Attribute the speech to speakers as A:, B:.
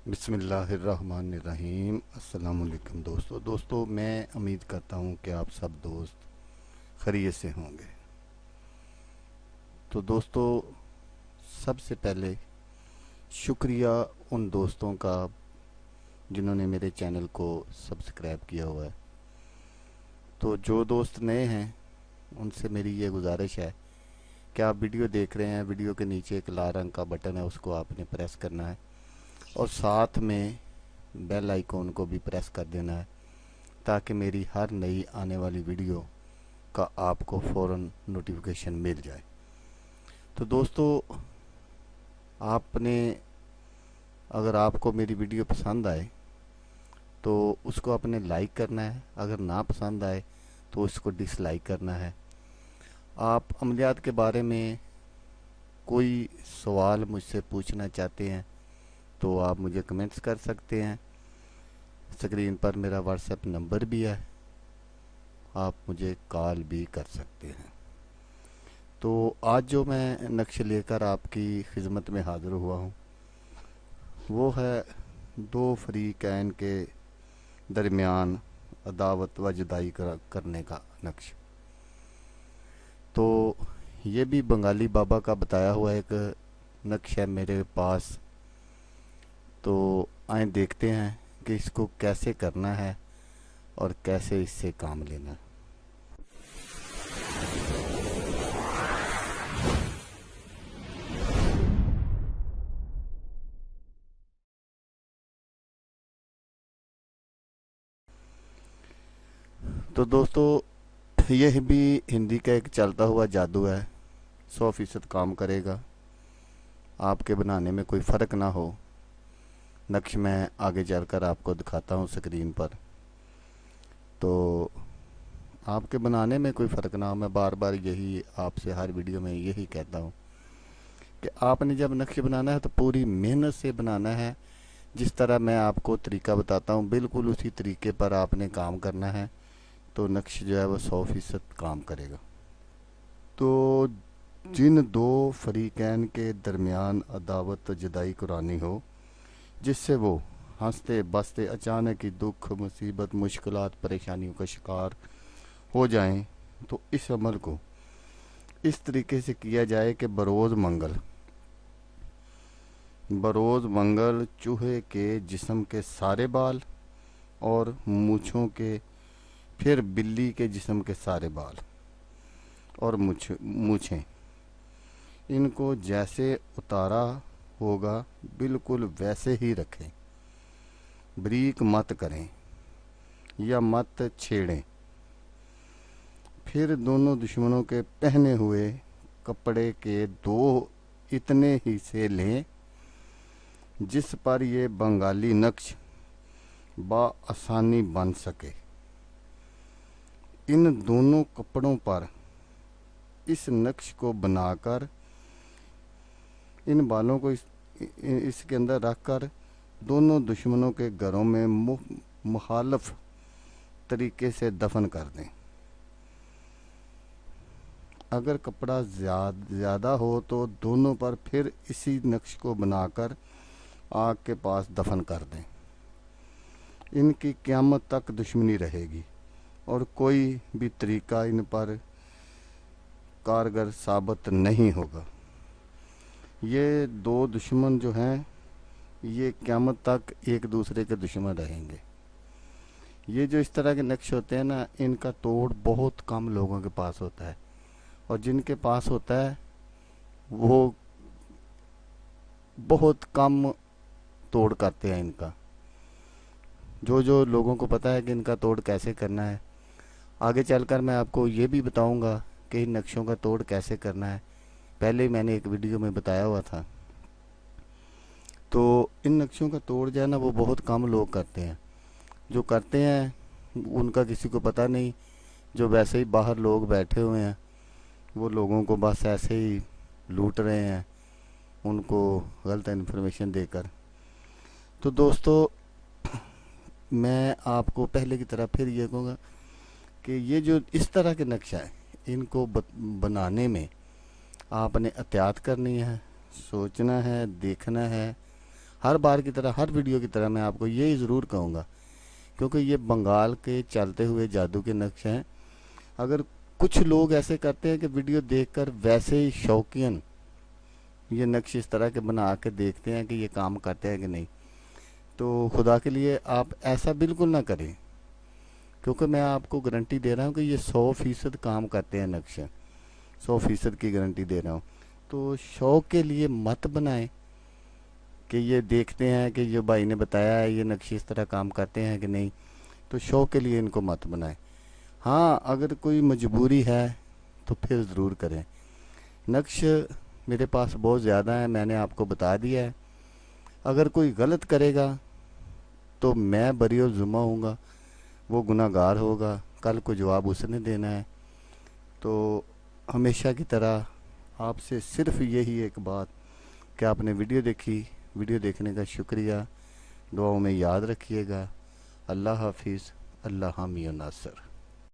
A: बिस्मिल्लाहिर्रहमानिर्रहीम। अस्सलाम वालेकुम दोस्तों मैं उम्मीद करता हूँ कि आप सब दोस्त खैरियत से होंगे। तो दोस्तों, सबसे पहले शुक्रिया उन दोस्तों का जिन्होंने मेरे चैनल को सब्सक्राइब किया हुआ है। तो जो दोस्त नए हैं उनसे मेरी ये गुजारिश है कि आप वीडियो देख रहे हैं, वीडियो के नीचे एक लाल रंग का बटन है, उसको आपने प्रेस करना है और साथ में बेल आइकॉन को भी प्रेस कर देना है ताकि मेरी हर नई आने वाली वीडियो का आपको फ़ौरन नोटिफिकेशन मिल जाए। तो दोस्तों, आपने अगर आपको मेरी वीडियो पसंद आए तो उसको आपने लाइक करना है, अगर ना पसंद आए तो उसको डिसलाइक करना है। आप अमलियात के बारे में कोई सवाल मुझसे पूछना चाहते हैं तो आप मुझे कमेंट्स कर सकते हैं। स्क्रीन पर मेरा व्हाट्सएप नंबर भी है, आप मुझे कॉल भी कर सकते हैं। तो आज जो मैं नक्श लेकर आपकी खिदमत में हाज़िर हुआ हूँ वो है दो फरीकैन के दरमियान अदावत व जुदाई करने का नक्श। तो ये भी बंगाली बाबा का बताया हुआ एक नक्श है मेरे पास। तो आए देखते हैं कि इसको कैसे करना है और कैसे इससे काम लेना है। तो दोस्तों, यह भी हिंदी का एक चलता हुआ जादू है, 100% काम करेगा। आपके बनाने में कोई फ़र्क ना हो, नक्श मैं आगे चलकर आपको दिखाता हूँ स्क्रीन पर। तो आपके बनाने में कोई फ़र्क ना हो, मैं बार बार यही आपसे हर वीडियो में यही कहता हूँ कि आपने जब नक्श बनाना है तो पूरी मेहनत से बनाना है। जिस तरह मैं आपको तरीका बताता हूँ बिल्कुल उसी तरीके पर आपने काम करना है, तो नक्श जो है वो 100% काम करेगा। तो जिन दो फरीकैन के दरमियान अदावत जुदाई कुरानी हो जिससे वो हंसते बसते अचानक ही दुख मुसीबत मुश्किलात परेशानियों का शिकार हो जाएं, तो इस अमल को इस तरीके से किया जाए कि बरोज़ मंगल चूहे के जिस्म के सारे बाल और मूछों के, फिर बिल्ली के जिस्म के सारे बाल और मूछें, इनको जैसे उतारा होगा बिल्कुल वैसे ही रखें, बरीक मत करें या मत छेड़ें। फिर दोनों दुश्मनों के पहने हुए कपड़े के दो इतने हिस्से लें जिस पर ये बंगाली नक्श बआसानी बन सके। इन दोनों कपड़ों पर इस नक्श को बनाकर इन बालों को इसके अंदर रखकर दोनों दुश्मनों के घरों में मुखालफ तरीके से दफन कर दें। अगर कपड़ा ज़्यादा हो तो दोनों पर फिर इसी नक्श को बनाकर आग के पास दफन कर दें। इनकी क़यामत तक दुश्मनी रहेगी और कोई भी तरीका इन पर कारगर साबित नहीं होगा। ये दो दुश्मन जो हैं ये क़यामत तक एक दूसरे के दुश्मन रहेंगे। ये जो इस तरह के नक्श होते हैं ना, इनका तोड़ बहुत कम लोगों के पास होता है और जिनके पास होता है वो बहुत कम तोड़ करते हैं इनका। जो जो लोगों को पता है कि इनका तोड़ कैसे करना है, आगे चलकर मैं आपको ये भी बताऊंगा कि इन नक्शों का तोड़ कैसे करना है। पहले ही मैंने एक वीडियो में बताया हुआ था। तो इन नक्शों का तोड़ जो है ना वो बहुत कम लोग करते हैं। जो करते हैं उनका किसी को पता नहीं। जो वैसे ही बाहर लोग बैठे हुए हैं वो लोगों को बस ऐसे ही लूट रहे हैं उनको गलत इन्फॉर्मेशन देकर। तो दोस्तों, मैं आपको पहले की तरह फिर ये कहूँगा कि ये जो इस तरह के नक्शा है इनको बनाने में आपने एहतियात करनी है, सोचना है, देखना है, ہر بار کی طرح، ہر ویڈیو کی طرح میں آپ کو یہی ضرور کہوں گا، کیونکہ یہ بنگال کے چلتے ہوئے جادو کے نقش ہیں۔ اگر کچھ لوگ ایسے کرتے ہیں کہ ویڈیو دیکھ کر ویسے ہی شوقین یہ نقش اس طرح کے بنا کے دیکھتے ہیں کہ یہ کام کرتے ہیں کہ نہیں، تو خدا کے لیے آپ ایسا بالکل نہ کریں، کیونکہ میں آپ کو گارنٹی دے رہا ہوں کہ یہ 100% کام کرتے ہیں نقش، 100% کی گارنٹی دے رہا ہوں۔ تو شوق کے لیے مت بنائیں کہ یہ دیکھتے ہیں کہ جو بھائی نے بتایا ہے یہ نقش اس طرح کام کرتے ہیں کہ نہیں، تو شوق کے لیے ان کو مت بنائیں۔ ہاں اگر کوئی مجبوری ہے تو پھر ضرور کریں۔ نقش میرے پاس بہت زیادہ ہیں، میں نے آپ کو بتا دیا ہے۔ اگر کوئی غلط کرے گا تو میں بری الذمہ ہوں گا، وہ گناہ گار ہوگا، کل کو جواب اس نے دینا ہے۔ تو ہمیشہ کی طرح آپ سے صرف یہی ایک بات کہ آپ نے ویڈیو دیکھی، ویڈیو دیکھنے کا شکریہ، دعاؤں میں یاد رکھیے گا۔ اللہ حافظ، اللہ حامی و ناصر۔